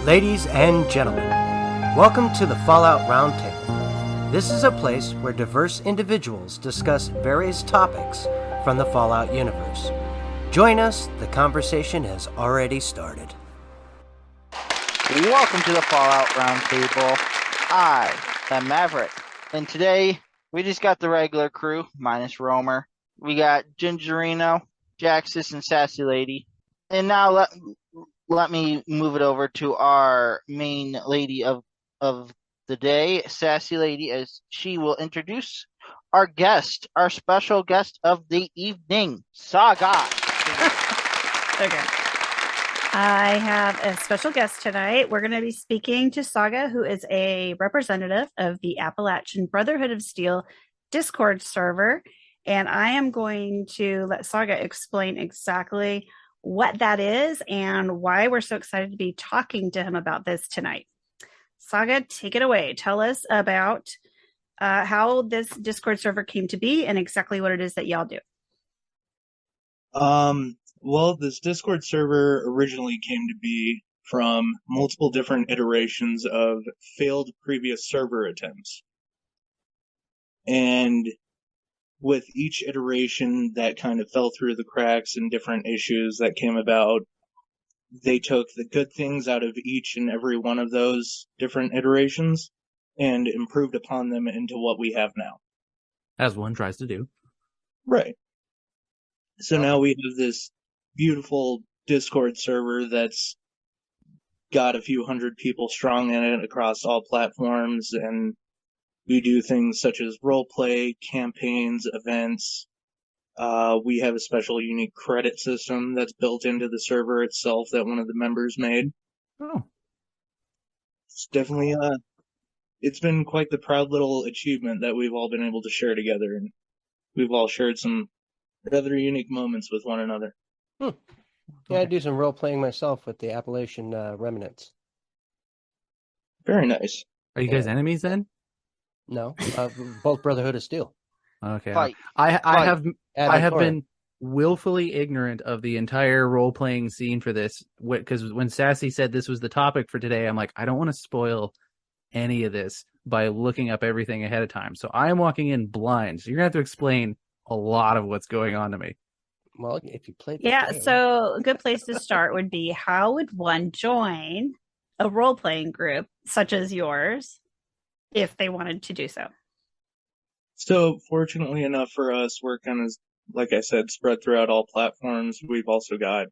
Ladies and gentlemen, welcome to the Fallout Roundtable. This is a place where diverse individuals discuss various topics from the Fallout universe. Join us, the conversation has already started. Welcome to the Fallout Roundtable. I am Maverick, and today we just got the regular crew, minus Romer. We got Gingerino, Jaxus, and Sassy Lady. And now let me move it over to our main lady of the day, Sassy Lady, as she will introduce our guest, our special guest of the evening, Saga. Okay. I have a special guest tonight. We're going to be speaking to Saga, who is a representative of the Appalachian Brotherhood of Steel Discord server. And I am going to let Saga explain exactly what that is and why we're so excited to be talking to him about this tonight. Saga, take it away. Tell us about how this Discord server came to be and exactly what it is that y'all do. Well, this Discord server originally came to be from multiple different iterations of failed previous server attempts. And with each iteration that kind of fell through the cracks and different issues that came about, they took the good things out of each and every one of those different iterations and improved upon them into what we have now. As one tries to do. Right. So now we have this beautiful Discord server that's got a few hundred people strong in it across all platforms, and we do things such as roleplay, campaigns, events. We have a special unique credit system that's built into the server itself that one of the members made. Oh. It's definitely, it's been quite the proud little achievement that we've all been able to share together, and we've all shared some rather unique moments with one another. Yeah, I do some role-playing myself with the Appalachian remnants. Very nice. Are you guys enemies then? No, both Brotherhood of Steel. Okay. Fight. I have Torrent. been willfully ignorant of the entire role-playing scene for this, because when Sassy said this was the topic for today, I'm like, I don't want to spoil any of this by looking up everything ahead of time. So I am walking in blind. So you're going to have to explain a lot of what's going on to me. Well, if you played So a good place to start would be, how would one join a role-playing group such as yours if they wanted to do so? So, fortunately enough for us, we're kind of, like I said, spread throughout all platforms. We've also got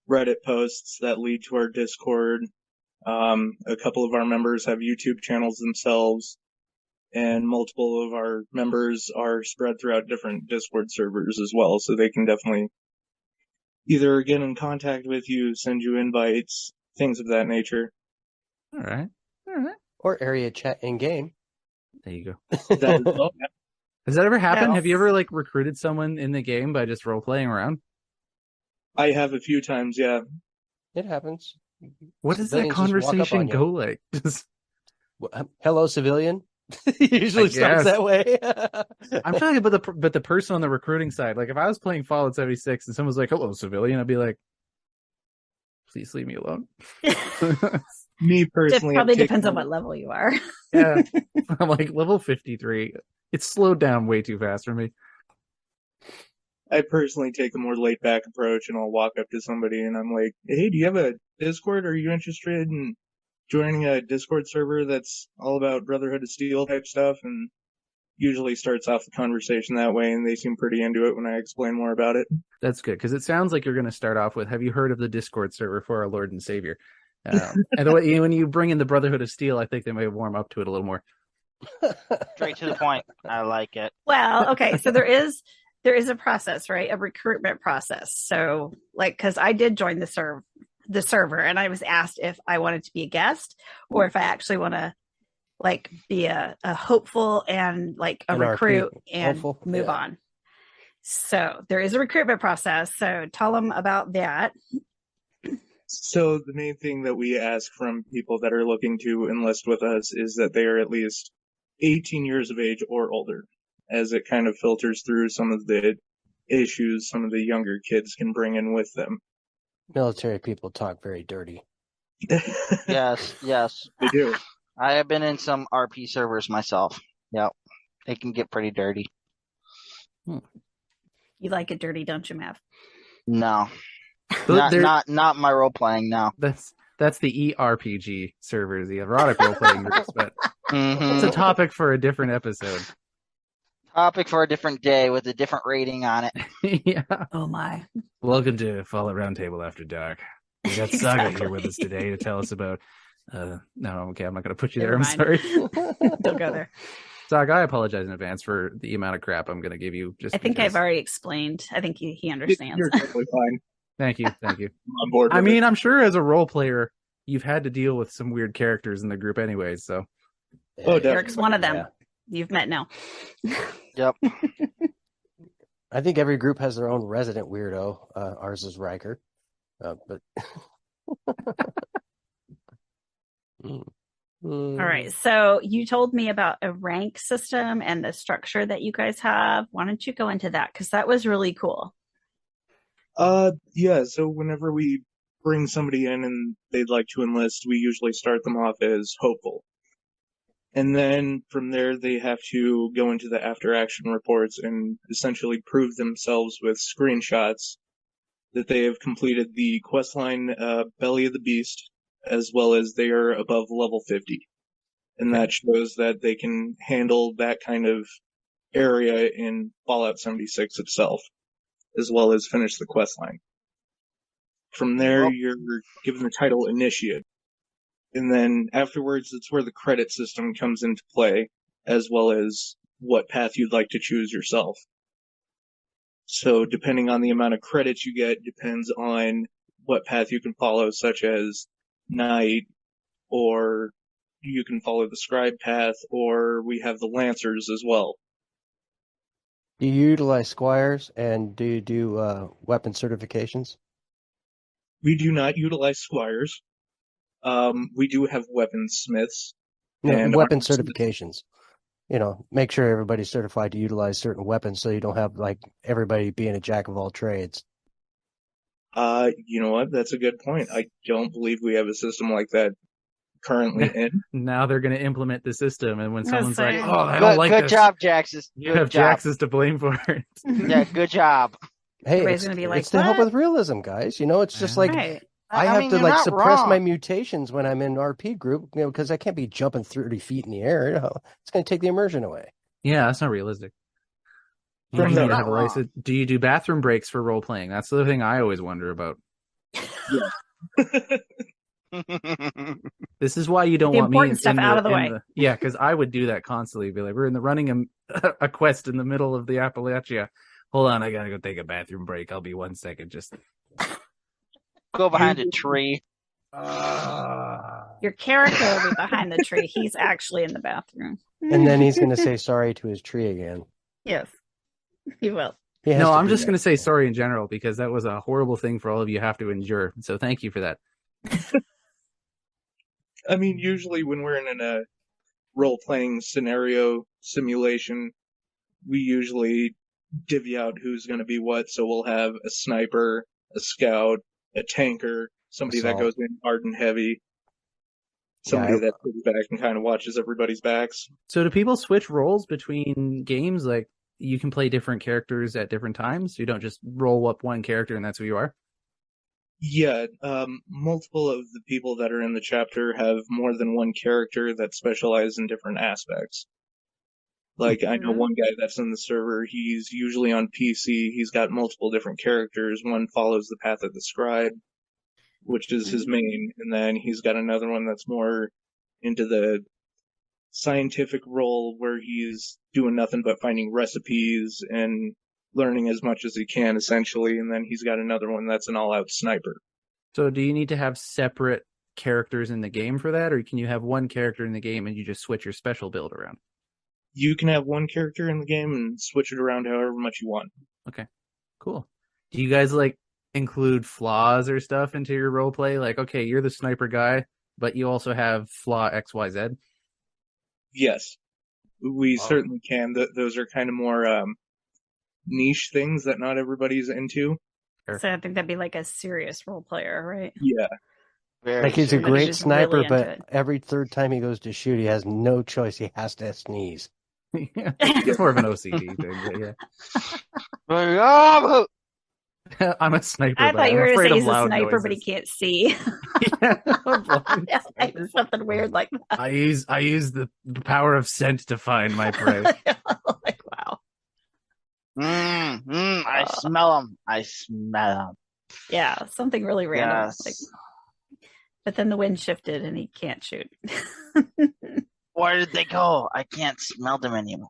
Reddit posts that lead to our Discord. A couple of our members have YouTube channels themselves, and multiple of our members are spread throughout different Discord servers as well, so they can definitely either get in contact with you, send you invites, things of that nature. All right. or area chat in game. There you go. That is well. Has that ever happened? No. Have you ever recruited someone in the game by just role-playing around? I have a few times, yeah. It happens. What does that Civilians just walk up conversation on you. go like? Just... Hello, civilian. Usually starts that way. I'm talking about the person on the recruiting side. Like, if I was playing Fallout 76 and someone was like, "Hello, civilian," I'd be like, "Please leave me alone." Me It personally, probably depends on what level you are. Yeah, I'm like level 53. It's slowed down way too fast for me. I personally take a more laid-back approach, and I'll walk up to somebody and I'm like, "Hey, do you have a Discord? Are you interested in joining a Discord server that's all about Brotherhood of Steel type stuff?" And usually starts off the conversation that way, and they seem pretty into it when I explain more about it. That's good, because it sounds like you're going to start off with, "Have you heard of the Discord server for our Lord and Savior?" And when you bring in the Brotherhood of Steel, I think they may warm up to it a little more. Straight to the point. I like it. Well, okay, so there is a process, right? A recruitment process. So, because I did join the server, and I was asked if I wanted to be a guest or if I actually want to be a hopeful and a recruit and hopeful. move on. So there is a recruitment process. So tell them about that. So the main thing that we ask from people that are looking to enlist with us is that they are at least 18 years of age or older, as it kind of filters through some of the issues some of the younger kids can bring in with them. Military people talk very dirty. Yes, yes. They do. I have been in some RP servers myself. Yep. It can get pretty dirty. You like it dirty, don't you, Mav? No. But Not my role playing, no. that's the ERPG servers, the erotic role playing groups, but it's a Mm-hmm. topic for a different episode. Topic for a different day with a different rating on it. Yeah. Oh my. Welcome to Fallout Roundtable After Dark. We got Saga here with us today to tell us about. No, okay, I'm not going to put you there. Never I'm mind. sorry. Don't go there. Saga, I apologize in advance for the amount of crap I'm going to give you. I think I've already explained. I think he understands. You're totally fine. Thank you. I'm on board. I with mean, it. I'm sure as a role player, you've had to deal with some weird characters in the group, anyways. So, Oh, definitely. Eric's one of them. Yeah. You've met now. Yep. I think every group has their own resident weirdo. Ours is Riker. But All right. So you told me about a rank system and the structure that you guys have. Why don't you go into that? Because that was really cool. Yeah, so whenever we bring somebody in and they'd like to enlist, we usually start them off as hopeful. And then from there, they have to go into the after action reports and essentially prove themselves with screenshots that they have completed the questline Belly of the Beast, as well as they are above level 50. And that shows that they can handle that kind of area in Fallout 76 itself, as well as finish the questline. From there, you're given the title Initiate. And then afterwards, it's where the credit system comes into play, as well as what path you'd like to choose yourself. So depending on the amount of credits you get, depends on what path you can follow, such as Knight, or you can follow the Scribe path, or we have the Lancers as well. do you utilize squires and do you do weapon certifications? We do not utilize Squires. We do have weaponsmiths. No, and weapon armorsmiths. certifications. You know, make sure everybody's certified to utilize certain weapons so you don't have like everybody being a jack of all trades. You know what? That's a good point. I don't believe we have a system like that currently in. now they're going to implement the system, and when I was someone's like, saying. "Oh, I don't like Good this," job, Jaxus. you Good have job. Jaxus to blame for it. Yeah, good job. Hey, Everybody's it's, gonna be like, it's to help "What?" with realism, guys. You know, it's just like Right. I have mean, to you're like not suppress my wrong. mutations when I'm in RP group, you know, because I can't be jumping 30 feet in the air. You know, it's going to take the immersion away. Yeah, that's not realistic. You From need the- to Not have a license. Do you do bathroom breaks for role playing? That's the thing I always wonder about. This is why you don't The want me important stuff out of the way. Yeah, because I would do that constantly. Be like, we're running a quest in the middle of the Appalachia. Hold on, I gotta go take a bathroom break. I'll be 1 second. Just Go behind a tree. Your character will be behind the tree. He's actually in the bathroom. And then he's going to say sorry to his tree again. Yes, he will. He has no, to I'm do just that. gonna say sorry in general because that was a horrible thing for all of you to have to endure. So thank you for that. I mean, usually when we're in a role-playing scenario simulation, we usually divvy out who's going to be what. So we'll have a sniper, a scout, a tanker, somebody that Assault. goes in hard and heavy, somebody Yeah, that sits back and kind of watches everybody's backs. So do people switch roles between games? Like you can play different characters at different times. You don't just roll up one character and that's who you are. Yeah, multiple of the people that are in the chapter have more than one character that specialize in different aspects. Like, I know one guy that's in the server, he's usually on PC, he's got multiple different characters. One follows the path of the scribe, which is his main, and then he's got another one that's more into the scientific role where he's doing nothing but finding recipes and learning as much as he can, essentially, and then he's got another one that's an all-out sniper. So do you need to have separate characters in the game for that, or can you have one character in the game and you just switch your special build around? You can have one character in the game and switch it around however much you want. Okay, cool. Do you guys like include flaws or stuff into your role play? Like, okay, you're the sniper guy, but you also have flaw XYZ? Yes, we certainly can. Those are kind of more niche things that not everybody's into. So I think that'd be like a serious role player, right? Yeah. Very Like he's a serious. great just sniper, really into but it. every third time he goes to shoot, he has no choice. He has to sneeze. It's more of an OCD thing, but yeah. Oh, I'm a sniper, I but thought you I'm were going to afraid say of he's a loud sniper, but he noises. can't see. Yeah, I'm blind Like sniper. something weird like that. I use the power of scent to find my prey. Like, wow. I smell him. I smell him. Yeah, something really random. Yes. Like, but then the wind shifted and he can't shoot. Where did they go? I can't smell them anymore.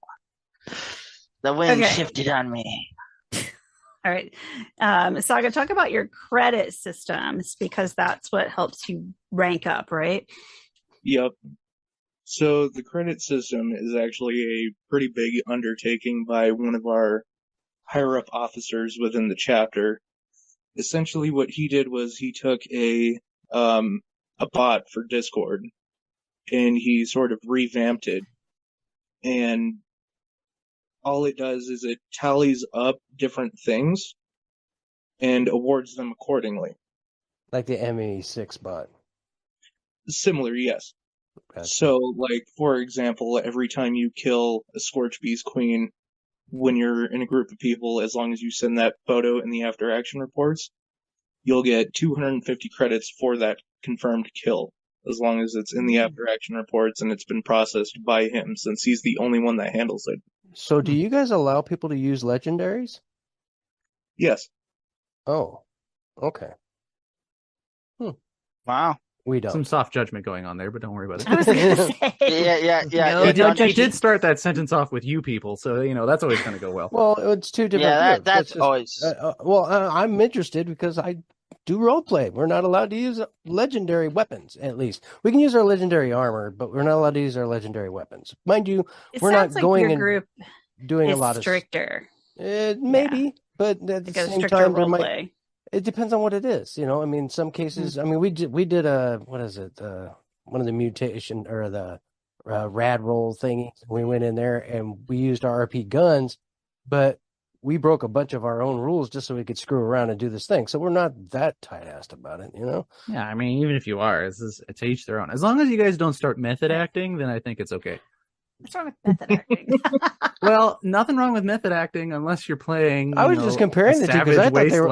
The wind Okay. shifted on me. All right. Saga, talk about your credit systems because that's what helps you rank up, right? Yep. So the credit system is actually a pretty big undertaking by one of our higher up officers within the chapter. Essentially what he did was he took a bot for Discord and he sort of revamped it. And all it does is it tallies up different things and awards them accordingly. Like the ME6 bot. Similar, yes. Gotcha. So, like, for example, every time you kill a Scorch Beast Queen, when you're in a group of people, as long as you send that photo in the after action reports, you'll get 250 credits for that confirmed kill, as long as it's in the after action reports and it's been processed by him, since he's the only one that handles it. So do you guys allow people to use legendaries? Yes. Oh, okay. Wow. We don't. Some soft judgment going on there, but don't worry about I was it. going to say. Yeah. No, He don't did, judge he did start that sentence off with "you people," so that's always going to go well. Well, it's two different Yeah, groups. that's just, always. I'm interested because I do roleplay. We're not allowed to use legendary weapons, at least. We can use our legendary armor, but we're not allowed to use our legendary weapons. Mind you, It we're sounds not like going your and group doing a is lot stricter. of... maybe, but at the Like a same stricter time, role play. it depends on what it is. I mean, some cases, I mean, we did a, what is it? One of the mutation or the rad roll thingy. We went in there and we used our RP guns, but we broke a bunch of our own rules just so we could screw around and do this thing. So we're not that tight-assed about it, Yeah, I mean, even if you are, it's each their own. As long as you guys don't start method acting, then I think it's okay. What's wrong with method acting? Well, nothing wrong with method acting unless you're playing. I was just comparing the two because I thought they were.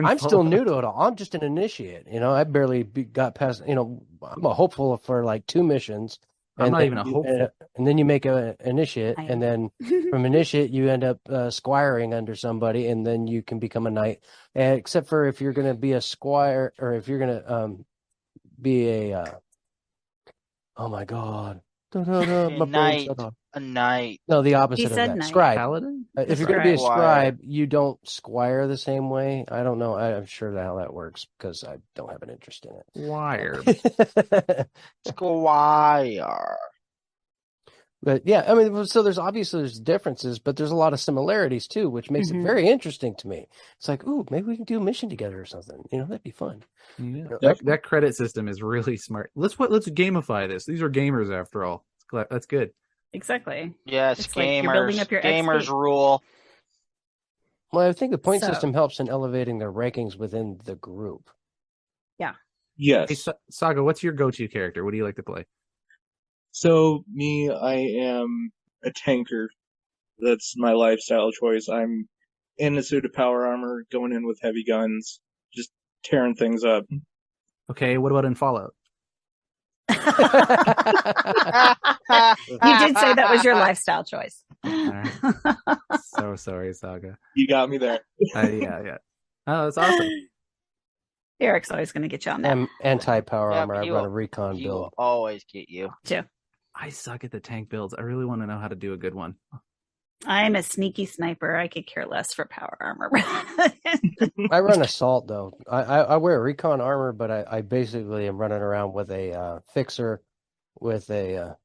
I'm still new to it all. I'm just an initiate. I barely got past. I'm a hopeful for like 2 missions. I'm not even a hopeful. And then you make an initiate, and then from initiate you end up squiring under somebody, and then you can become a knight. Except for if you're going to be a squire, or if you're going to be a. Oh my god. A knight. No, the opposite of said that. knight. Scribe. Paladin? If you're going to be a scribe, you don't squire the same way. I don't know. I'm sure how that works because I don't have an interest in it. Wired. Squire. But yeah, I mean, so there's differences, but there's a lot of similarities too, which makes it very interesting to me. It's like, ooh, maybe we can do a mission together or something. That'd be fun. Yeah. That credit system is really smart. Let's gamify this. These are gamers after all. That's good. Exactly. Yes, It's gamers. like you're building up your gamers XP. rule. Well, I think the point system helps in elevating their rankings within the group. Yeah. Yes. Hey, Saga, what's your go-to character? What do you like to play? So, me, I am a tanker. That's my lifestyle choice. I'm in a suit of power armor, going in with heavy guns, just tearing things up. Okay, what about in Fallout? You did say that was your lifestyle choice. Right. So sorry, Saga. You got me there. Yeah. Oh, that's awesome. Eric's always going to get you on that. Anti-power armor. I he run a will- recon He build. will always get you. Too. I suck at the tank builds. I really want to know how to do a good one. I'm a sneaky sniper. I could care less for power armor. I run assault though. I wear recon armor, but I basically am running around with a fixer with a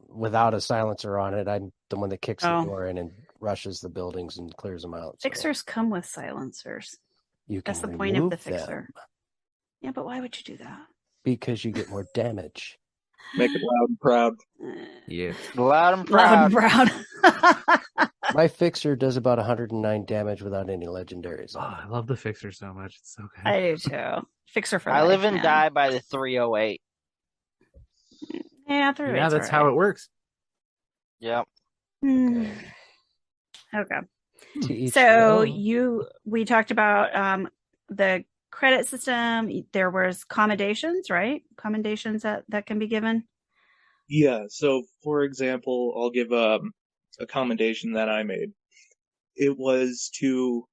without a silencer on it. I'm the one that kicks the door in and rushes the buildings and clears them out. Fixers come with silencers. That's the point of the fixer. Yeah, but why would you do that? Because you get more damage. Make it loud and proud. Yeah. Loud and proud. Loud and proud. My fixer does about 109 damage without any legendaries Oh, on. I love the fixer so much. It's so good. I do too. Fixer for I life, live and man. die by the 308. Yeah, Yeah, that's how it works. Yep. Okay. To each So their own. we talked about the credit system. There was commendations, right? Commendations that can be given. Yeah, so for example, I'll give a commendation that I made. It was to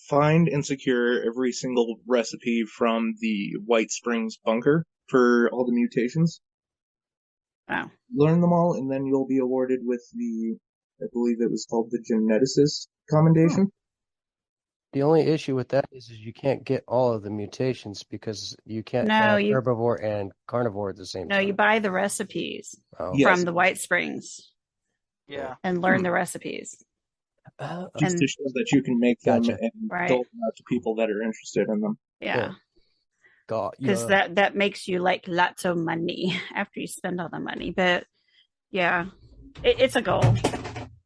find and secure every single recipe from the White Springs bunker for all the mutations. Oh. Learn them all, and then you'll be awarded with I believe it was called the Geneticist commendation. The only issue with that is you can't get all of the mutations because you can't have herbivore and carnivore at the same time. No, you buy the recipes Yes. from the White Springs. Yeah. And learn the recipes. Just to show that you can make them and dole them out to people that are interested in them. Yeah. Because that makes you like lots of money after you spend all the money. But yeah, it's a goal.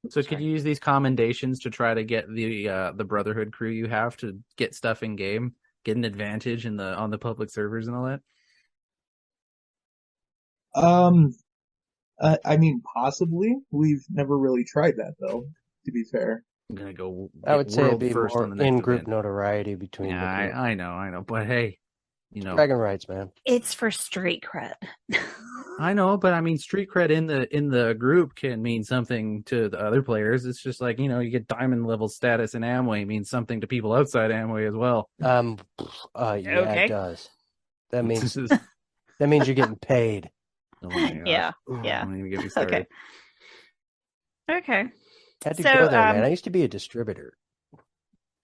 So could you use these commendations to try to get the Brotherhood crew you have to get stuff in game, get an advantage on the public servers and all that? I mean, possibly. We've never really tried that, though, to be fair. I'm going to go I would say it'd be first more on the next in-group event. notoriety between the group. I know. But hey, Dragon rights, man. It's for street cred. I know, but I mean, street cred in the group can mean something to the other players. It's just like, you get diamond level status in Amway means something to people outside Amway as well. Yeah, it does. That means you're getting paid. Oh my gosh. Yeah. Don't even get me started. Okay. Had to go there, man. I used to be a distributor.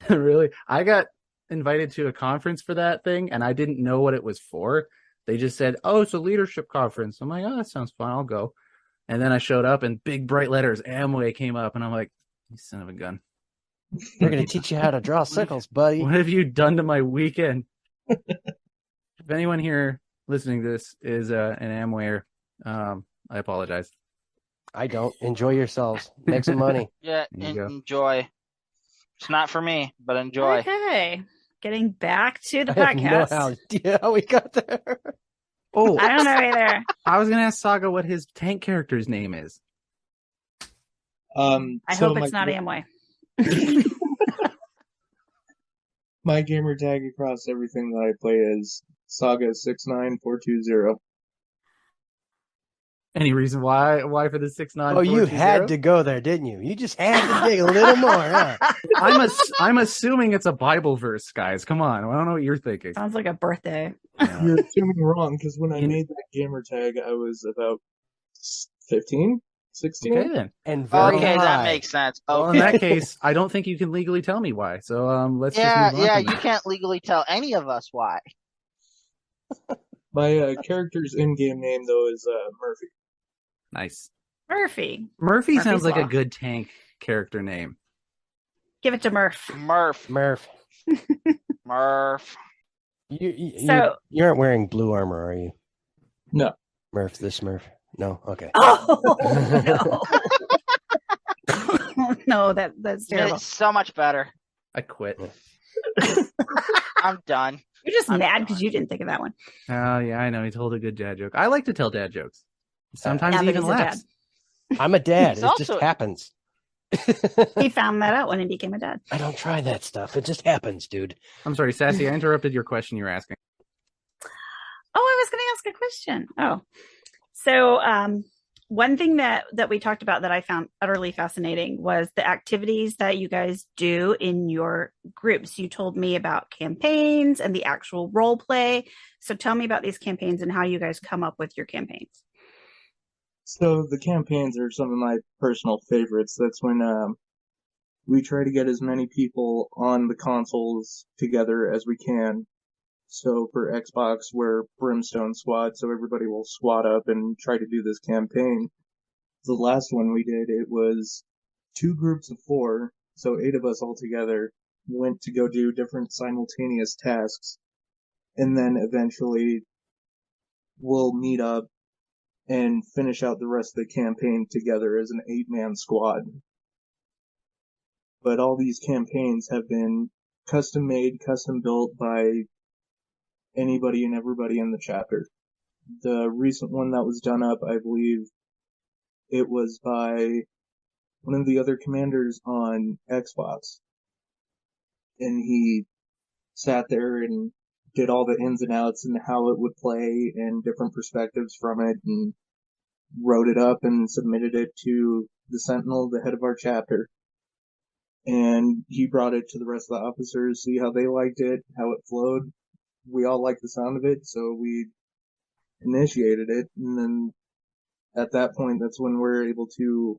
Really? I got invited to a conference for that thing, and I didn't know what it was for. They just said, "Oh, it's a leadership conference." I'm like, "Oh, that sounds fun. I'll go." And then I showed up, and big bright letters Amway came up, and I'm like, "You son of a gun!" We're gonna teach you how to draw sickles, buddy. What have you done to my weekend? If anyone here listening to this is an Amwayer, I apologize. I don't. Enjoy yourselves. Make some money. Yeah, enjoy. It's not for me, but enjoy. Okay. Getting back to the I have podcast. no idea how we got there. Oh, I don't know either. I was gonna ask Saga what his tank character's name is. I hope it's not Amway. My gamer tag across everything that I play is Saga69420. Any reason why for the 69420? Oh, you had to go there, didn't you? You just had to dig a little more, huh? I'm assuming it's a Bible verse, guys. Come on, I don't know what you're thinking. Sounds like a birthday. You're assuming wrong, because when I made that gamer tag, I was about 15, 16. Okay then. And very high. That makes sense. Okay. Well, in that case, I don't think you can legally tell me why. So let's just move on. Yeah, you can't legally tell any of us why. My character's in-game name, though, is Murphy. Nice. Murphy. Murphy sounds like a good tank character name. Give it to Murph. Murph. You aren't wearing blue armor, are you? No. Murph, this Murph. No? Okay. Oh, no. No, that's terrible. It's so much better. I quit. I'm done. You're just mad because you didn't think of that one. Oh, yeah, I know. He told a good dad joke. I like to tell dad jokes. Sometimes he even laughs. I'm a dad. It just happens. He found that out when he became a dad. I don't try that stuff. It just happens, dude. I'm sorry, Sassy. I interrupted your question you were asking. Oh, I was going to ask a question. Oh, so one thing that we talked about that I found utterly fascinating was the activities that you guys do in your groups. You told me about campaigns and the actual role play. So tell me about these campaigns and how you guys come up with your campaigns. So the campaigns are some of my personal favorites. That's when we try to get as many people on the consoles together as we can. So for Xbox, we're Brimstone Squad, so everybody will squad up and try to do this campaign. The last one we did, it was 2 groups of 4, so 8 of us all together went to go do different simultaneous tasks, and then eventually we'll meet up and finish out the rest of the campaign together as an 8-man squad. but all these campaigns have been custom made, custom built by anybody and everybody in the chapter. The recent one that was done up, I believe it was by one of the other commanders on Xbox. And he sat there and did all the ins and outs and how it would play and different perspectives from it, and wrote it up and submitted it to the Sentinel, the head of our chapter. And he brought it to the rest of the officers, see how they liked it, how it flowed. We all liked the sound of it, so we initiated it. And then at that point, that's when we're able to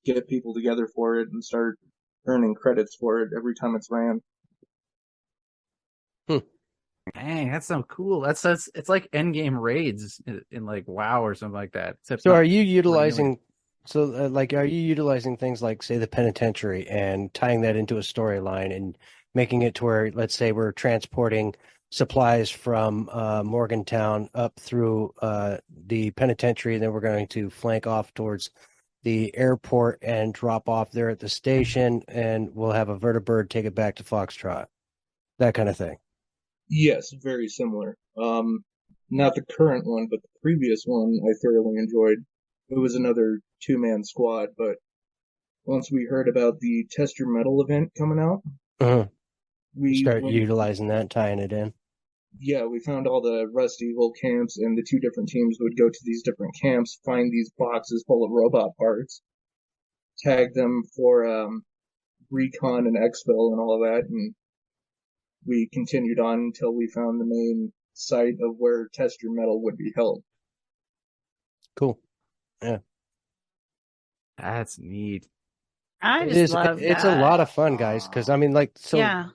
get people together for it and start earning credits for it every time it's ran. Dang, that's so cool. It's like endgame raids in like WoW or something like that. Except So not are you really. utilizing are you utilizing things like, say, the penitentiary and tying that into a storyline and making it to where, let's say, we're transporting supplies from Morgantown up through the penitentiary, and then we're going to flank off towards the airport and drop off there at the station, and we'll have a vertibird take it back to Foxtrot, that kind of thing? Yes, very similar. Not the current one, but the previous one I thoroughly enjoyed. It was another two-man squad, but once we heard about the Test Your Metal event coming out, we start went, utilizing that, tying it in. yeah, we found all the Rust Evil camps, and the two different teams would go to these different camps, find these boxes full of robot parts, tag them for recon and exfil and all of that, and we continued on until we found the main site of where Test Your Metal would be held. Cool. Yeah. That's neat. I It just is. love It's that. a lot of fun, guys. Because I mean, Yeah.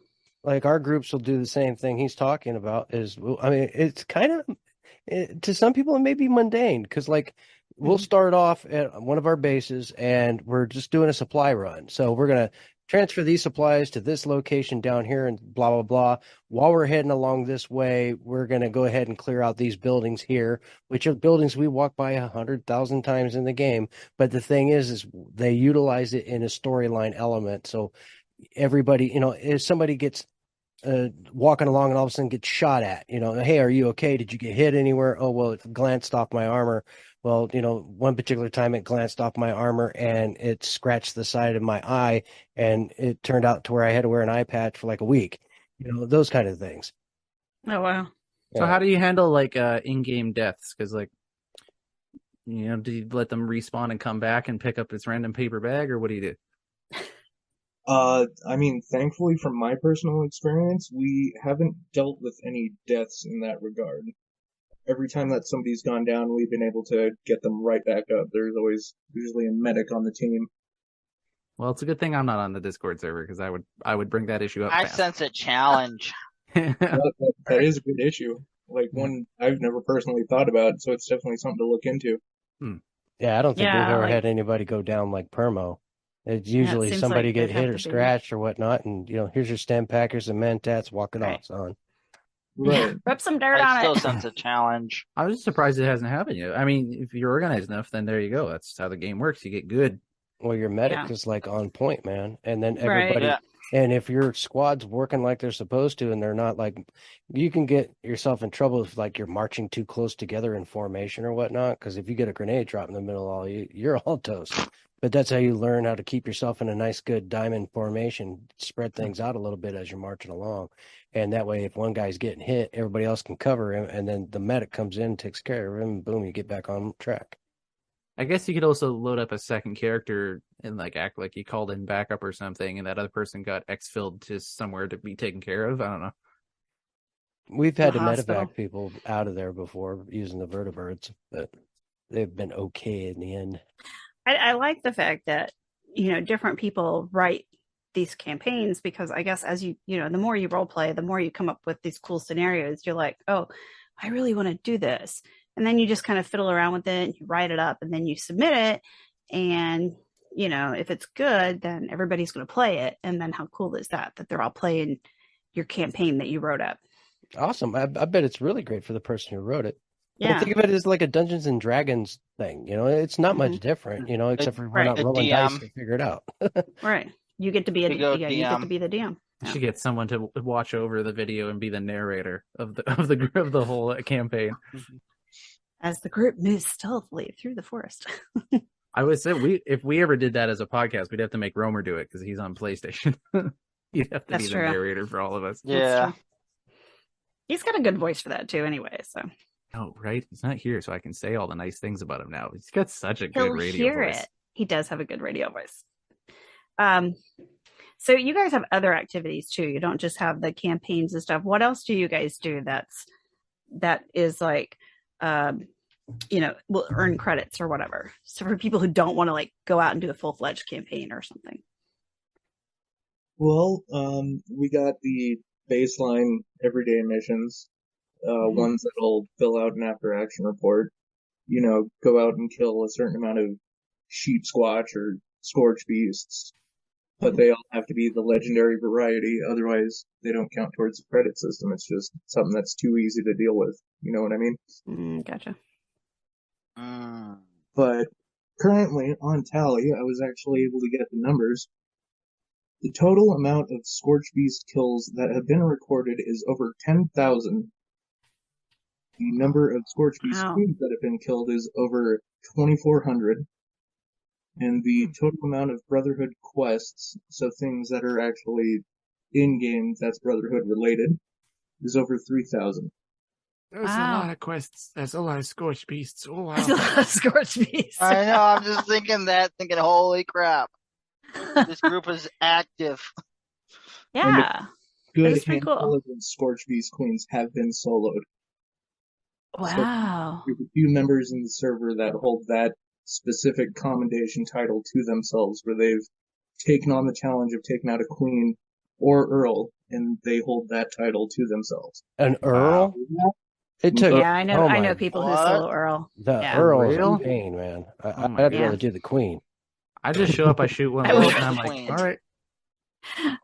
like our groups will do the same thing he's talking about. I mean, it's kind of, to some people it may be mundane, because like we'll start off at one of our bases and we're just doing a supply run. So we're gonna transfer these supplies to this location down here and blah blah blah. While we're heading along this way, we're gonna go ahead and clear out these buildings here, which are buildings we walk by 100,000 times in the game. But the thing is they utilize it in a storyline element. So everybody, if somebody gets walking along and all of a sudden gets shot at, hey, are you okay? Did you get hit anywhere? Oh, well, it glanced off my armor. Well, one particular time it glanced off my armor and it scratched the side of my eye, and it turned out to where I had to wear an eye patch for like a week. Those kind of things. Oh, wow. So how do you handle like in-game deaths? Because like, do you let them respawn and come back and pick up this random paper bag, or what do you do? I mean, thankfully, from my personal experience, we haven't dealt with any deaths in that regard. Every time that somebody's gone down, we've been able to get them right back up. There's always usually a medic on the team. Well, it's a good thing I'm not on the Discord server, because I would bring that issue up I fast. sense a challenge. That is a good issue. Like one I've never personally thought about, so it's definitely something to look into. Yeah, I don't think we've Yeah, ever like- had anybody go down like permo. It's usually seems somebody like get there'd have hit to or be. scratched or whatnot, and here's your stem packers and mentats, walk it Right. off, son. Right. Rub some dirt I on still it. sense a challenge. I was just surprised it hasn't happened yet. I mean, if you're organized enough, then there you go. That's how the game works. You get good. Well, your medic Yeah. is like on point, man. And then Right. everybody, Yeah. and if your squad's working like they're supposed to, and they're not, like, you can get yourself in trouble if like you're marching too close together in formation or whatnot. Because if you get a grenade drop in the middle of all you're all toast. But that's how you learn how to keep yourself in a nice, good diamond formation, spread things out a little bit as you're marching along. And that way, if one guy's getting hit, everybody else can cover him. And then the medic comes in, takes care of him, and boom, you get back on track. I guess you could also load up a second character and like act like you called in backup or something, and that other person got exfilled to somewhere to be taken care of. I don't know. We've had The to hospital. medevac people out of there before using the vertibirds, but they've been okay in the end. I like the fact that, different people write these campaigns, because I guess as the more you role play, the more you come up with these cool scenarios. You're like, oh, I really want to do this. And then you just kind of fiddle around with it and you write it up and then you submit it. And, if it's good, then everybody's going to play it. And then how cool is that they're all playing your campaign that you wrote up? Awesome. I bet it's really great for the person who wrote it. Yeah. I think of it as like a Dungeons and Dragons thing. It's not much different, except for we're Right. not A rolling dice DM. to figure it out. Right. You get to be We go you get to DM. be the DM. I should get someone to watch over the video and be the narrator of the whole campaign. As the group moves stealthily through the forest. I would say if we ever did that as a podcast, we'd have to make Romer do it because he's on PlayStation. He'd have to That's be the true. narrator for all of us. Yeah. He's got a good voice for that too, anyway. So Oh, right. He's not here, so I can say all the nice things about him now. He's got such a good he'll radio hear voice. it. He does have a good radio voice. So you guys have other activities too. You don't just have the campaigns and stuff. What else do you guys do that is like will earn credits or whatever? So for people who don't want to like go out and do a full-fledged campaign or something. Well, we got the baseline everyday missions, ones that'll fill out an after-action report. Go out and kill a certain amount of sheep squatch or scorch beasts, but they all have to be the legendary variety. Otherwise, they don't count towards the credit system. It's just something that's too easy to deal with. You know what I mean? Gotcha. But currently on Tally, I was actually able to get the numbers. The total amount of Scorch Beast kills that have been recorded is over 10,000. The number of Scorch Beast queens that have been killed is over 2,400. And the total amount of Brotherhood quests, so things that are actually in-game that's Brotherhood related, is over 3,000. That's a lot of quests. That's a lot of Scorch Beasts. Oh, wow. That's a lot of Scorch Beasts. I know, I'm just thinking, holy crap. This group is active. Yeah. Good pretty cool. handful of the Scorch Beast queens have been soloed. Wow. So there's a few members in the server that hold that specific commendation title to themselves, where they've taken on the challenge of taking out a queen or earl, and they hold that title to themselves. An earl? It took. Yeah, I know people who solo Earl. The Earl is a pain, man. I'd rather do the queen. I just show up, I shoot one bolt, and I'm like, all right.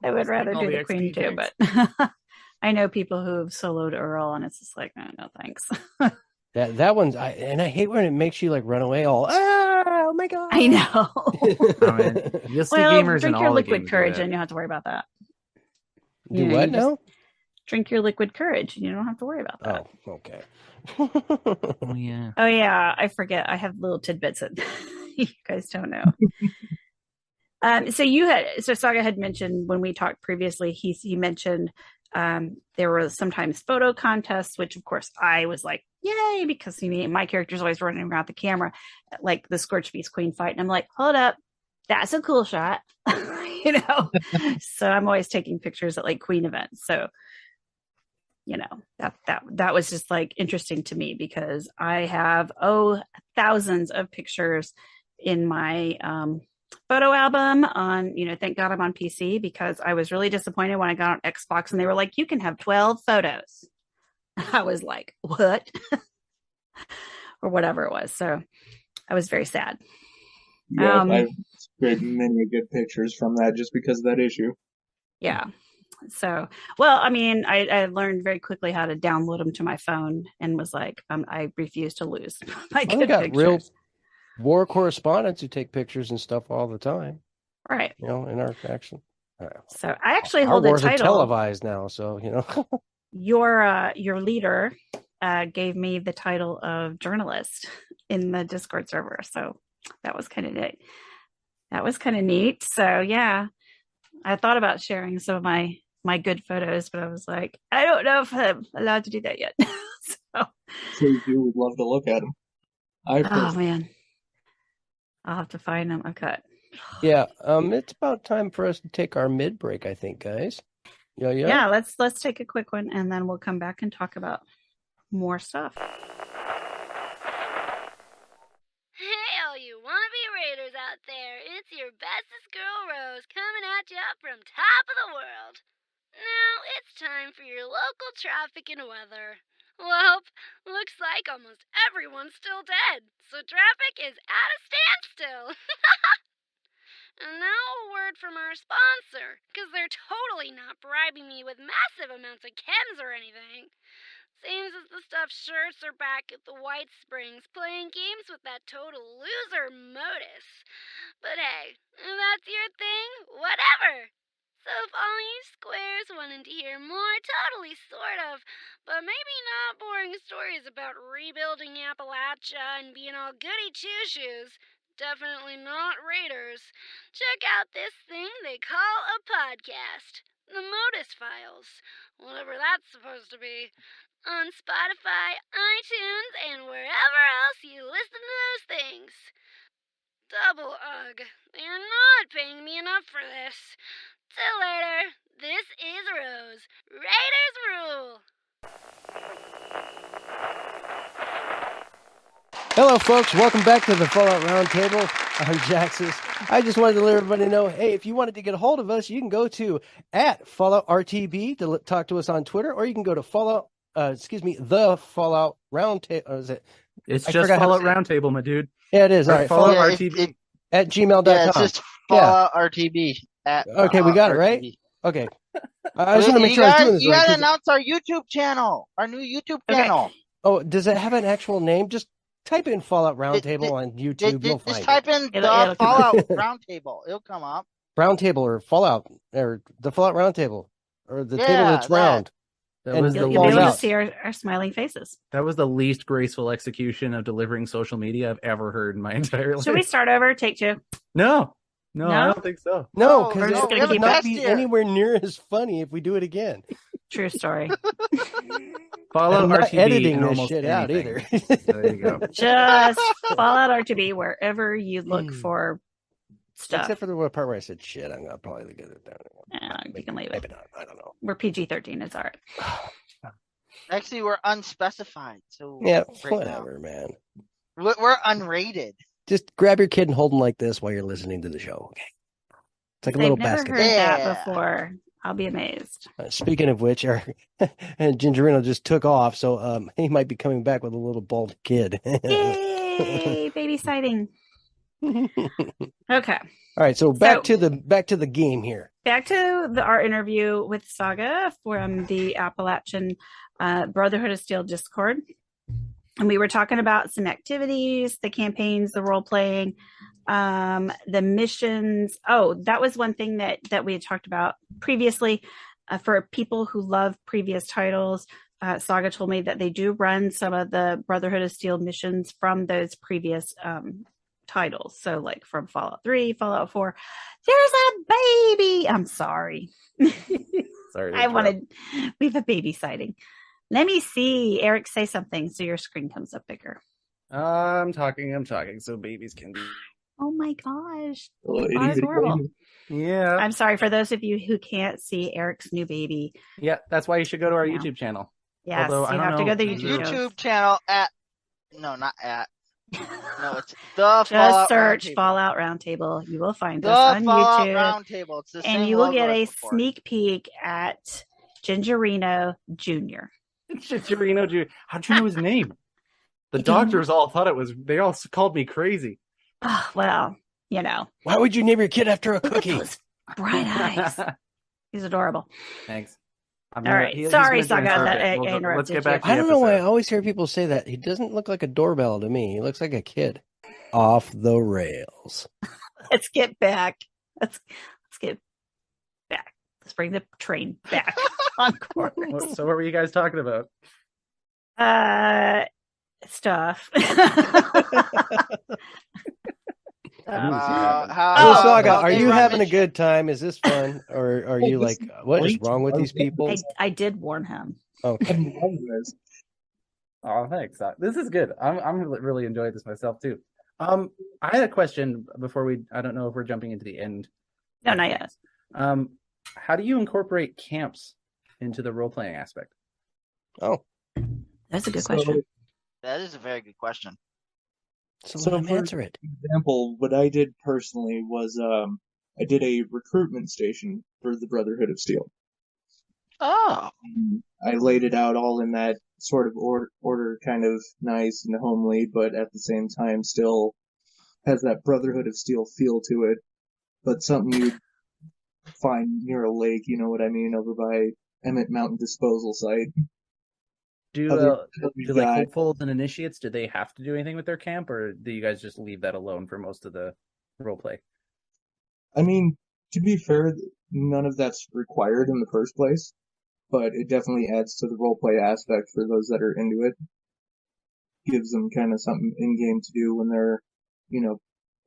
I would rather do the queen too, but I know people who have soloed Earl, and it's just like, no thanks. That one's, and I hate when it makes you like run away all, oh my god. I know. You'll see gamers drink in your all liquid the courage, and you don't have to worry about that. Do what now? Drink your liquid courage, and you don't have to worry about that. Oh, okay. Oh yeah. Oh yeah, I forget. I have little tidbits that you guys don't know. So Saga had mentioned when we talked previously, he mentioned there were sometimes photo contests, which of course I was like, yay, because my character's always running around the camera, like the Scorch Beast Queen fight. And I'm like, hold up, that's a cool shot. So I'm always taking pictures at like Queen events. So, that was just like interesting to me because I have, thousands of pictures in my, photo album on, thank God I'm on PC because I was really disappointed when I got on Xbox and they were like, you can have 12 photos. I was like, what? Or whatever it was. So I was very sad. Yeah, I've created many good pictures from that just because of that issue. Yeah. So, well, I mean, I learned very quickly how to download them to my phone and was like, I refuse to lose my good pictures. Real war correspondents who take pictures and stuff all the time. Right. In our action. So I actually hold a title. Are televised now, so Your leader gave me the title of journalist in the Discord server, so that was kind of neat. So yeah, I thought about sharing some of my good photos, but I was like, I don't know if I'm allowed to do that yet. Please do. We'd love to look at them. Oh man, I'll have to find them. Okay. Yeah, it's about time for us to take our mid break, I think, guys. Yeah. Let's take a quick one, and then we'll come back and talk about more stuff. Hey, all you wannabe raiders out there! It's your bestest girl Rose coming at you from top of the world. Now it's time for your local traffic and weather. Well, looks like almost everyone's still dead, so traffic is at a standstill. And now a word from our sponsor, because they're totally not bribing me with massive amounts of chems or anything. Seems as the stuffed shirts are back at the White Springs playing games with that total loser Modus. But hey, if that's your thing, whatever. So if all you squares wanted to hear more totally sort of, but maybe not boring stories about rebuilding Appalachia and being all goody two-shoes, definitely not raiders, check out this thing they call a podcast. The Modus Files, whatever that's supposed to be, on Spotify, iTunes, and wherever else you listen to those things. Double ugh, they are not paying me enough for this. Till later, this is Rose. Raiders rule! Hello, folks. Welcome back to the Fallout Roundtable. I'm Jaxus. I just wanted to let everybody know, hey, if you wanted to get a hold of us, you can go to @FalloutRTB to talk to us on Twitter, or you can go to the Fallout Roundtable. Is it? It's I just forgot how to Fallout say it. Roundtable, my dude. Yeah, it is. All right. Fallout Yeah, RTB. At gmail.com. Yeah, it's just Fallout RTB. Okay, we got it, right? RTB. Okay. I just want to make sure I was doing this You right. gotta 'cause- announce our YouTube channel, our new YouTube Okay. channel. Oh, does it have an actual name? Just type in Fallout Roundtable on YouTube. You'll find Just type in It'll the come Fallout up. Roundtable. It'll come up. Roundtable or Fallout or the Fallout Roundtable or the table that's that. round. That And was You'll the be falls able to out. see our smiling faces. That was the least graceful execution of delivering social media I've ever heard in my entire life. Should we start over? Take two. No, I No? don't think so. No, No, because we're just it gonna would keep not it be here. anywhere near as funny if we do it again. True story. Fallout I'm not RTB editing and this almost shit out anything. either. There you go. Just Fallout RTB wherever you look for stuff. Except for the part where I said shit, I'm gonna probably get it down. Yeah, you can leave Maybe it. not. I don't know. We're PG-13. It's all right. Actually, we're unspecified. So Yeah, right whatever, man. now. We're unrated. Just grab your kid and hold him like this while you're listening to the show. Okay. It's like a They've little never basket. heard that Yeah. before. I'll be amazed. Speaking of which, and Gingerino just took off, so he might be coming back with a little bald kid. Yay! Baby sighting. Okay. All right, so back to the game here. Back to our interview with Saga from the Appalachian Brotherhood of Steel Discord. And we were talking about some activities, the campaigns, the role playing, the missions. Oh, that was one thing that we had talked about previously. For people who love previous titles, Saga told me that they do run some of the Brotherhood of Steel missions from those previous titles. So like from Fallout 3, Fallout 4, there's a baby. I'm sorry. Sorry. We have a baby sighting. Let me see. Eric, say something so your screen comes up bigger. I'm talking so babies can be. Oh my gosh. Little Oh, itty-bitty adorable. baby. Yeah. I'm sorry for those of you who can't see Eric's new baby. Yeah, that's why you should go to our Yeah. YouTube channel. Yes, Although, I you don't have to go to the know. YouTube, YouTube channel at. No, not at. No, it's the Just Fallout search Roundtable. Fallout Roundtable. You will find The us on Fallout YouTube. Roundtable. It's the same And you will logo get as a before. sneak peek at Gingerino Jr. Gingerino Jr. How'd you know his name? The I didn't doctors all thought it was. They all called me crazy. Oh, well, you know. Why would you name your kid after a Look at cookie? those bright eyes. He's adorable. Thanks. All right. Sorry, Saga, that I Let's interrupted get back to I the don't know why I episode. always hear people say that. He doesn't look like a doorbell to me. He looks like a kid. Off the rails. Let's get back. Let's get back. Let's bring the train back on course. So what were you guys talking about? Stuff. So, Saga, how are they you run having a missions. good time? Is this fun? Or are you like, what is wrong with these people? I did warn him. Okay. I'm loving this. Oh, thanks. This is good. I'm really enjoying this myself too. I had a question before we. I don't know if we're jumping into the end. No, not yet. How do you incorporate camps into the role playing aspect? Oh, That's a good So- question. That is a very good question. so So let him for- answer it. Example, what I did personally was I did a recruitment station for the Brotherhood of Steel. Oh, I laid it out all in that sort of order, kind of nice and homely, but at the same time still has that Brotherhood of Steel feel to it. But something you'd find near a lake, you know what I mean, over by Emmett Mountain Disposal Site. Do Other like guy- hopefuls and initiates? Do they have to do anything with their camp, or do you guys just leave that alone for most of the role play? I mean, To be fair, none of that's required in the first place, but it definitely adds to the roleplay aspect for those that are into it. Gives them kind of something in-game to do when they're,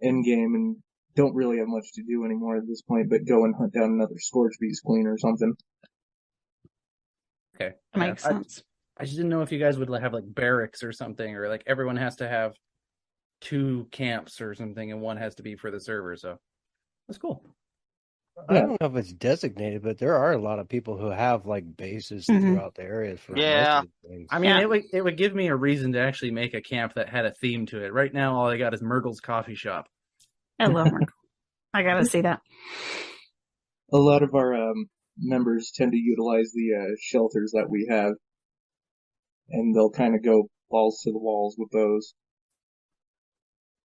in-game and don't really have much to do anymore at this point, but go and hunt down another Scorch Beast Queen or something. Okay. That makes sense. I just didn't know if you guys would have like barracks or something, or like everyone has to have 2 camps or something, and one has to be for the server. So that's cool. I don't know if it's designated, but there are a lot of people who have like bases throughout the areas for most of the things. I mean, it would give me a reason to actually make a camp that had a theme to it. Right now, all I got is Murgle's coffee shop. I love Murgle. I gotta see that. A lot of our members tend to utilize the shelters that we have, and they'll kind of go balls to the walls with those.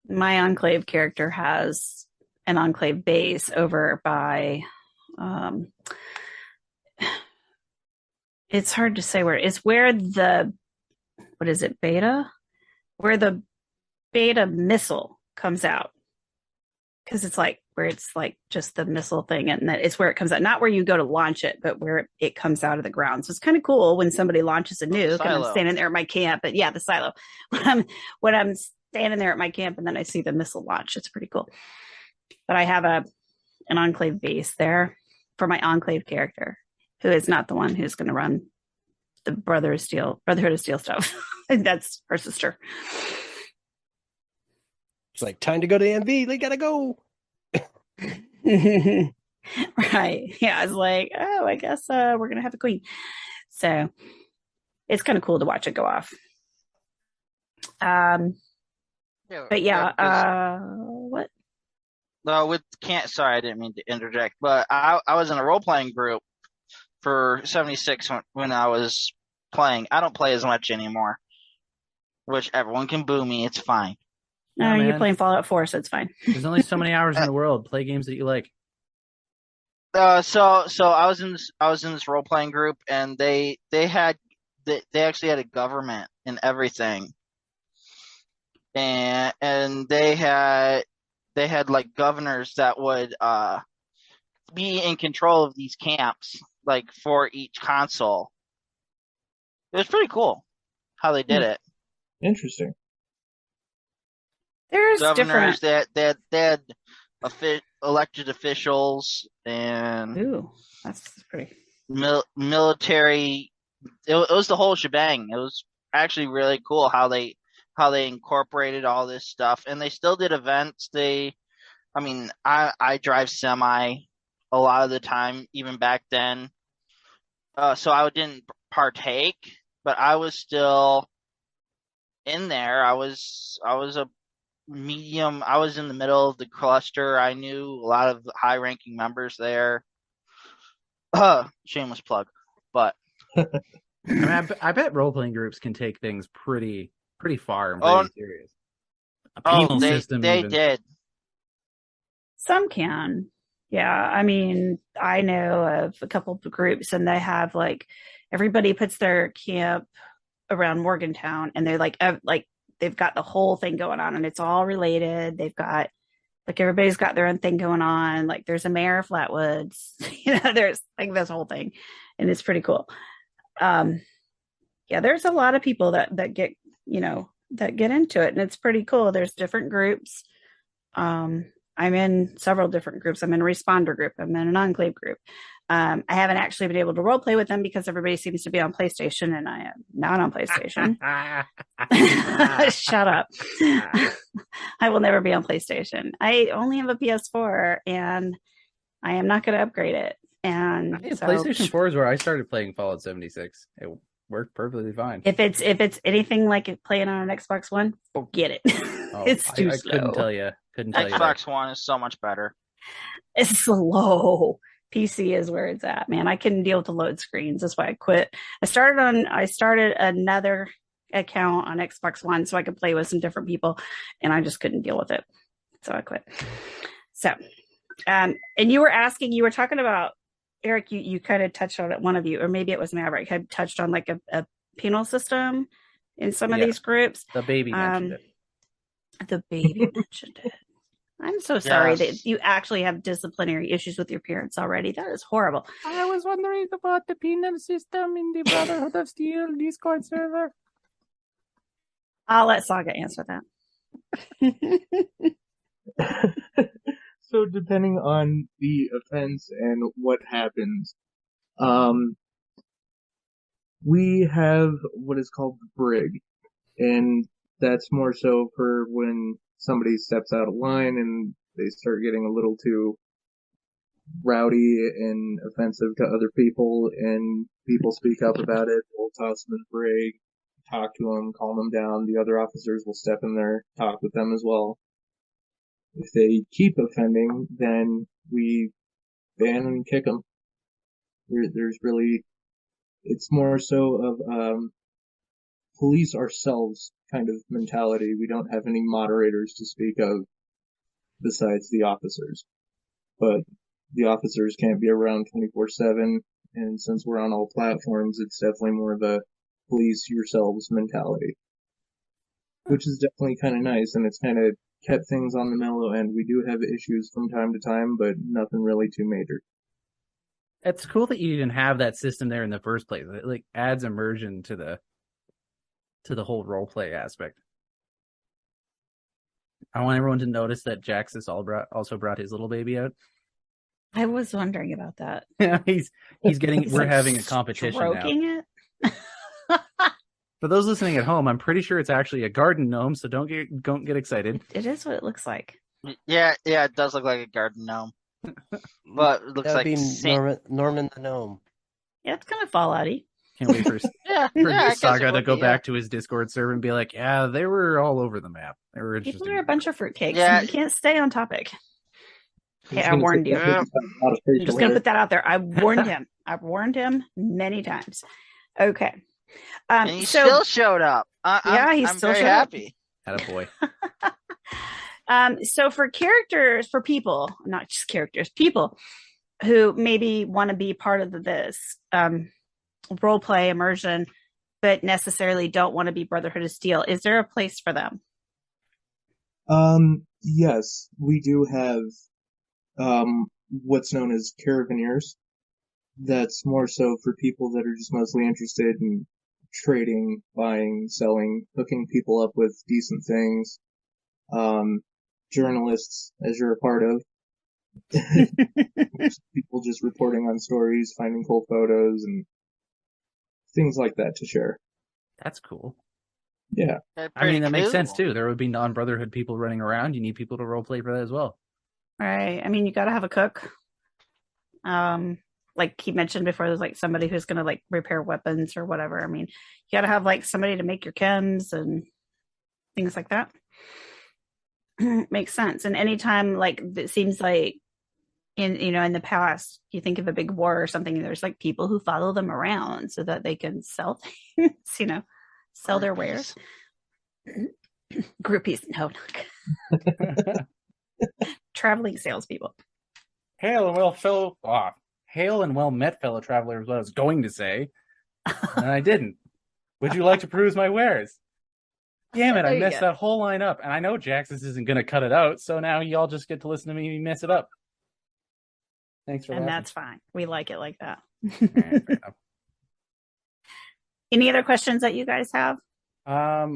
My Enclave character has an Enclave base over by, it's hard to say where. It's where the, what is it, Beta? Where the Beta missile comes out. Because it's like where it's like just the missile thing, and that it's where it comes out, not where you go to launch it, but where it comes out of the ground. So it's kind of cool when somebody launches a nuke and I'm standing there at my camp. But yeah, the silo. When I'm standing there at my camp and then I see the missile launch, it's pretty cool. But I have an Enclave base there for my Enclave character, who is not the one who's going to run the Brotherhood of Steel stuff. That's her sister. It's like, time to go to MV. They gotta go. Right. Yeah. I was like, oh, I guess we're gonna have a queen. So it's kind of cool to watch it go off. But yeah, what? Sorry, I didn't mean to interject, but I was in a role-playing group for 76 when I was playing. I don't play as much anymore, which everyone can boo me. It's fine. No, you're playing Fallout 4, so it's fine. There's only so many hours in the world. Play games that you like. So I was in this role-playing group, and they actually had a government and everything, and they had like governors that would be in control of these camps, like for each console. It was pretty cool how they did it. Interesting. There's governors different. that had elected officials and that's pretty military. It was the whole shebang. It was actually really cool how they incorporated all this stuff, and they still did events. I drive semi a lot of the time, even back then. So I didn't partake, but I was still in there. I was a medium. I was in the middle of the cluster. I knew a lot of the high-ranking members there. Shameless plug, but I bet role-playing groups can take things pretty far and pretty serious. A penal system. They even. did. Some can. Yeah, I mean, I know of a couple of groups, and they have like everybody puts their camp around Morgantown, and they're like they've got the whole thing going on, and it's all related. They've got everybody's got their own thing going on. Like there's a mayor of Flatwoods, there's like this whole thing, and it's pretty cool. Yeah, there's a lot of people that get that get into it, and it's pretty cool. There's different groups. I'm in several different groups. I'm in a responder group. I'm in an Enclave group. I haven't actually been able to role play with them because everybody seems to be on PlayStation, and I am not on PlayStation. Shut up. I will never be on PlayStation. I only have a PS4, and I am not going to upgrade it. And PlayStation 4 is where I started playing Fallout 76. It worked perfectly fine. If it's anything like it playing on an Xbox One, forget it. It's too slow. Couldn't tell you. Xbox One is so much better. It's slow. PC is where it's at, man. I couldn't deal with the load screens. That's why I quit. I started another account on Xbox One so I could play with some different people, and I just couldn't deal with it. So I quit. So, and you were talking about, Eric, you kind of touched on it, one of you, or maybe it was Maverick, had touched on like a penal system in some of these groups. The baby mentioned it. The baby mentioned it. I'm I'm so sorry Yes. that you actually have disciplinary issues with your parents already. That is horrible. I was wondering about the penal system in the Brotherhood of Steel Discord server. I'll let Saga answer that. So depending on the offense and what happens, we have what is called the brig, and that's more so for when somebody steps out of line and they start getting a little too rowdy and offensive to other people, and people speak up about it. We'll toss them in the brig, talk to them, calm them down. The other officers will step in there, talk with them as well. If they keep offending, then we ban and kick them. There's really, it's more so of police ourselves kind of mentality. We don't have any moderators to speak of besides the officers. But the officers can't be around 24/7, and since we're on all platforms, it's definitely more of a police yourselves mentality. Which is definitely kind of nice, and it's kind of kept things on the mellow end. We do have issues from time to time, but nothing really too major. It's cool that you even have that system there in the first place. It like adds immersion to the whole role play aspect. I want everyone to notice that Jaxus also brought his little baby out. I was wondering about that. he's getting. He's we're like having a competition stroking now. it. For those listening at home, I'm pretty sure it's actually a garden gnome, so don't get excited. It is what it looks like. Yeah, it does look like a garden gnome. But it looks That would like be Norman the Gnome. Yeah, it's kind of Fallout-y. Can't wait for yeah, I guess Saga it to would go be, back to his Discord server and be like, yeah, they were all over the map. They were People interesting. are a bunch of fruitcakes. Yeah. And you can't stay on topic. Hey, I gonna warned say you. that Yeah. it's got a lot of I'm facial just going to hair. put that out there. I warned him. I've warned him many times. Okay. And he So still showed up. Yeah, he I'm still very showed up. happy. Attaboy. So for characters, for people, not just characters, people who maybe want to be part of this role play immersion, but necessarily don't want to be Brotherhood of Steel, is there a place for them? Yes, we do have what's known as caravaneers. That's more so for people that are just mostly interested in trading, buying, selling, hooking people up with decent things. Journalists, as you're a part of. People just reporting on stories, finding cool photos, and things like that to share. That's cool. Yeah. I mean, that makes sense cool. too. There would be non-Brotherhood people running around. You need people to roleplay for that as well. Right. I mean, you got to have a cook. Like he mentioned before, there's like somebody who's going to like repair weapons or whatever. I mean, you got to have like somebody to make your chems and things like that. Makes sense. And anytime like it seems like in the past, you think of a big war or something, and there's like people who follow them around so that they can sell things, sell their wares. Groupies. No, not traveling salespeople. Hail and well met fellow travelers, what I was going to say. And I didn't. Would you like to peruse my wares? Damn it, I messed that whole line up. And I know Jaxus isn't going to cut it out, so now y'all just get to listen to me mess it up. Thanks for that. And that's fine. We like it like that. Right, fair enough. Any other questions that you guys have? I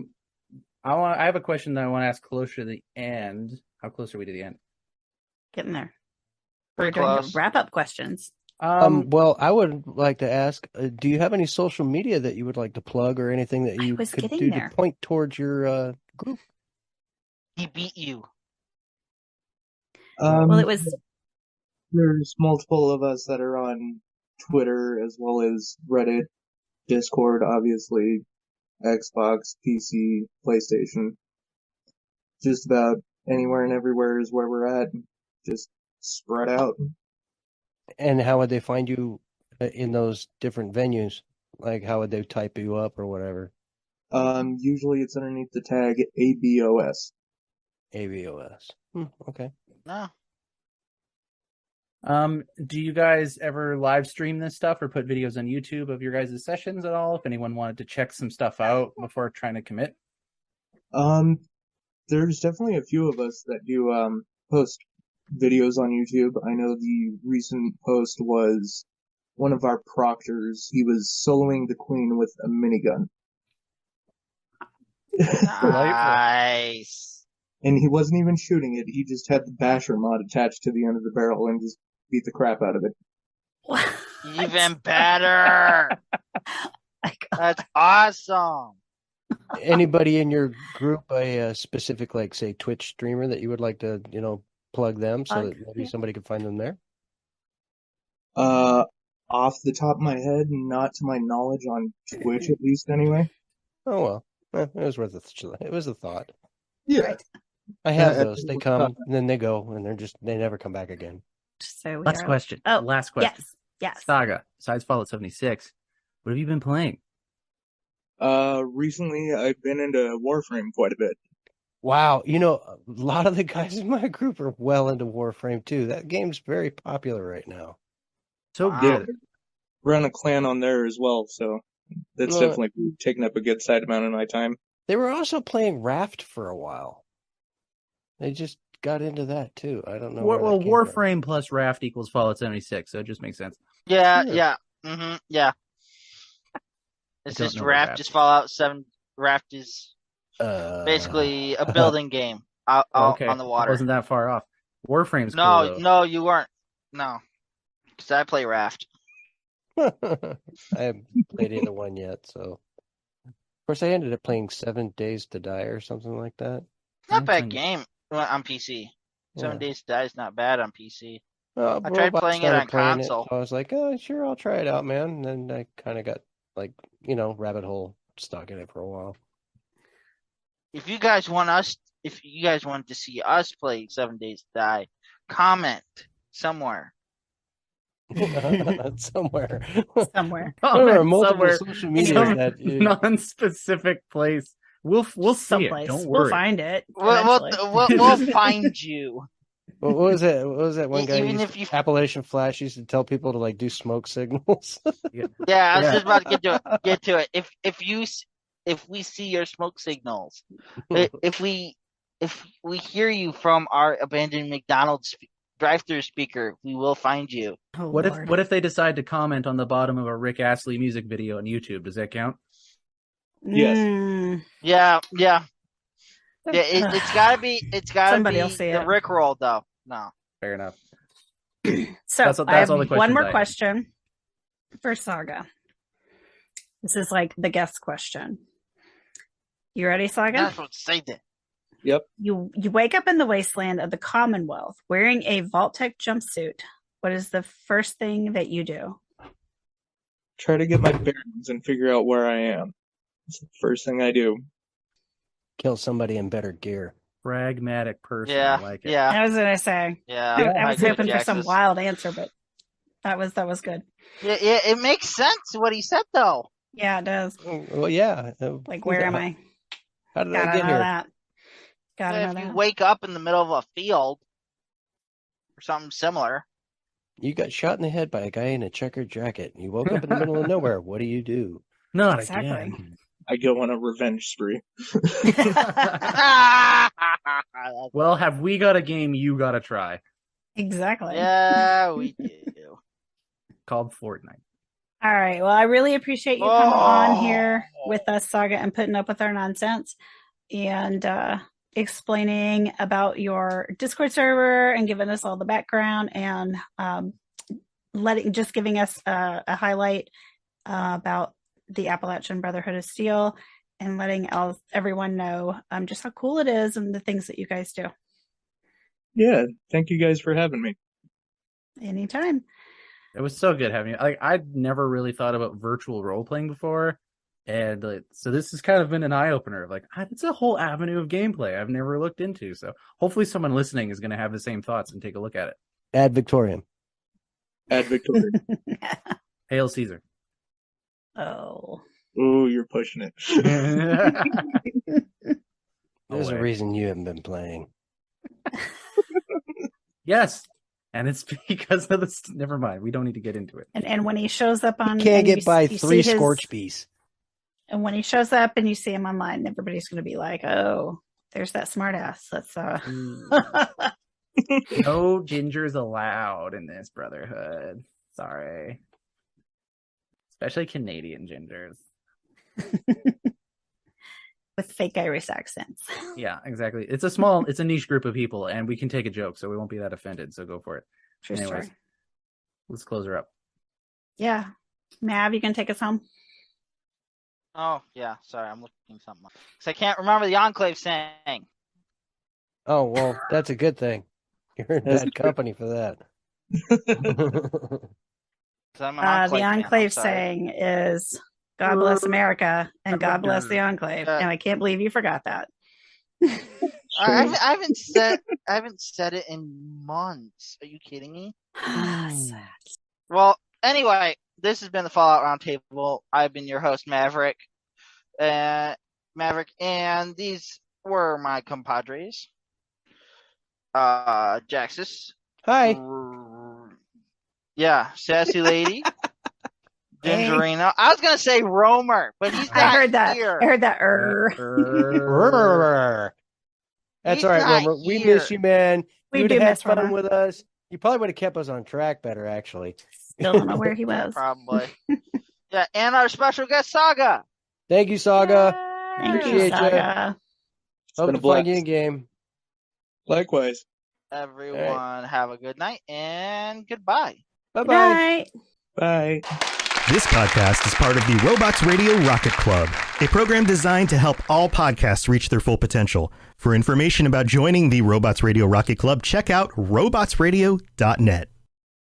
have a question that I want to ask closer to the end. How close are we to the end? Getting there. We're Pretty doing the close. wrap-up questions. Well, I would like to ask, do you have any social media that you would like to plug or anything that you could do to point towards your group? He beat you. Well, it was... There's multiple of us that are on Twitter as well as Reddit, Discord, obviously, Xbox, PC, PlayStation. Just about anywhere and everywhere is where we're at. Just spread out. And how would they find you in those different venues? Like, how would they type you up or whatever? Usually it's underneath the tag A.B.O.S. A.B.O.S. Okay. No. Do you guys ever live stream this stuff or put videos on YouTube of your guys' sessions at all? If anyone wanted to check some stuff out before trying to commit? There's definitely a few of us that do post videos on YouTube. I know the recent post was one of our proctors. He was soloing the queen with a minigun. Nice. And he wasn't even shooting it. He just had the basher mod attached to the end of the barrel and just beat the crap out of it. What? Even better. That's awesome. Anybody in your group a specific, like, say, Twitch streamer that you would like to, plug them so that maybe somebody could find them there? Off the top of my head, not to my knowledge on Twitch, at least, anyway. Oh, well. It was worth it was a thought. Yeah. Right. I have those. They come, and then they go, and they never come back again. So we Last are- question. Oh, Last question. Yes. Saga, besides Fallout 76, what have you been playing? Recently I've been into Warframe quite a bit. Wow. A lot of the guys in my group are well into Warframe, too. That game's very popular right now. So Wow. good. Run a clan on there as well, so that's definitely taken up a good side amount of my time. They were also playing Raft for a while. They just got into that, too. I don't know. Well, where that came from. Warframe plus Raft equals Fallout 76, so it just makes sense. Yeah, Sure. yeah. Mm-hmm. Yeah. It's don't just know what Raft, Raft just is. Fallout 7. Raft is basically a building game out Okay, on the I water. wasn't that far off. Warframe's No, cool, though. no, you weren't. No. Because I play Raft. I haven't played either one yet, so. Of course, I ended up playing 7 Days to Die or something like that. Not a That's bad fine. game on PC. 7 Yeah. Days to Die is not bad on PC. Well, I tried Robot playing it started on playing console. so I was like, oh, sure, I'll try it out, man. And then I kind of got, like, rabbit hole stuck in it for a while. If you guys want to see us play 7 Days to Die, comment somewhere. Somewhere. Somewhere. One of our Comment multiple somewhere. social media Anywhere. that Non-specific place. We'll see Someplace. it. Don't We'll worry. find it. We'll eventually. find you. what was it? What was that one guy? Even Used if you- Appalachian Flash used to tell people to like do smoke signals. Yeah, I was Yeah. just about to get to it. If we see your smoke signals, if we hear you from our abandoned McDonald's drive-through speaker, we will find you. Oh, What Lord. if they decide to comment on the bottom of a Rick Astley music video on YouTube? Does that count? Yes. Yeah. It's gotta be Somebody will see the it. Rickroll though. No. Fair enough. So That's I have all the questions one more I have. question for Saga. This is like the guest question. You ready, Saga? That's what say that. Yep. You wake up in the wasteland of the Commonwealth wearing a Vault-Tec jumpsuit. What is the first thing that you do? Try to get my bearings and figure out where I am. It's the first thing I do. Kill somebody in better gear. Pragmatic person. Yeah. I like it. Yeah. I was gonna say. Yeah. I was agree hoping with for some Jax's. wild answer, but that was good. Yeah, it makes sense what he said though. Yeah, it does. Well, yeah. Like, where am I? How did Gotta I get know here? that. Gotta know If you that. wake up in the middle of a field or something similar. You got shot in the head by a guy in a checkered jacket. You woke up in the middle of nowhere. What do you do? Not Exactly. again. I go on a revenge spree. Well, have we got a game you got to try Exactly. Yeah, we do. called Fortnite? All right. Well, I really appreciate you coming on here with us, Saga, and putting up with our nonsense and explaining about your Discord server and giving us all the background and giving us a highlight about the Appalachian Brotherhood of Steel and letting everyone know just how cool it is and the things that you guys do. Yeah, thank you guys for having me. Anytime. It was so good having you. I'd never really thought about virtual role playing before, and so this has kind of been an eye opener. Like, it's a whole avenue of gameplay I've never looked into. So hopefully, someone listening is going to have the same thoughts and take a look at it. Add Victorian. Add Victoria. Hail Caesar! Oh. Ooh, you're pushing it. There's a Away. reason you haven't been playing. Yes, and it's because of this. Never mind. We don't need to get into it. And when he shows up on, Can't and get you- by you 3 see his- scorch bees. And when he shows up and you see him online, everybody's going to be like, "Oh, there's that smartass." That's No gingers allowed in this brotherhood. Sorry. Especially Canadian gingers. With fake Irish accents. Yeah, exactly. It's a niche group of people, and we can take a joke, so we won't be that offended. So go for it. For Anyways, sure. let's close her up. Yeah. Mav, you can take us home? Oh, yeah. Sorry, I'm looking something up. Because I can't remember the Enclave saying. Oh, well, that's a good thing. You're in bad company for that. The Enclave saying is, God bless America and God bless the Enclave. And I can't believe you forgot that. I haven't said it in months. Are you kidding me? Well, anyway, this has been the Fallout Roundtable. I've been your host, Maverick. And these were my compadres. Jaxus. Hi. Yeah, Sassy Lady. Gingerino. I was gonna say Romer, but he's not I heard that. here. I heard that. That's He's all right, not Romer. We here. miss you, man. We You'd do have miss fun Romer. with us. You probably would have kept us on track better, actually. Still don't know where he was. Probably. Yeah, and our special guest, Saga. Thank you, Saga. Thank Appreciate you, ya. Saga. Hope been a to find blast. you in game. Likewise. Everyone, have a good night and goodbye. Bye Good bye. night. Bye. This podcast is part of the Robots Radio Rocket Club, a program designed to help all podcasts reach their full potential. For information about joining the Robots Radio Rocket Club, check out robotsradio.net.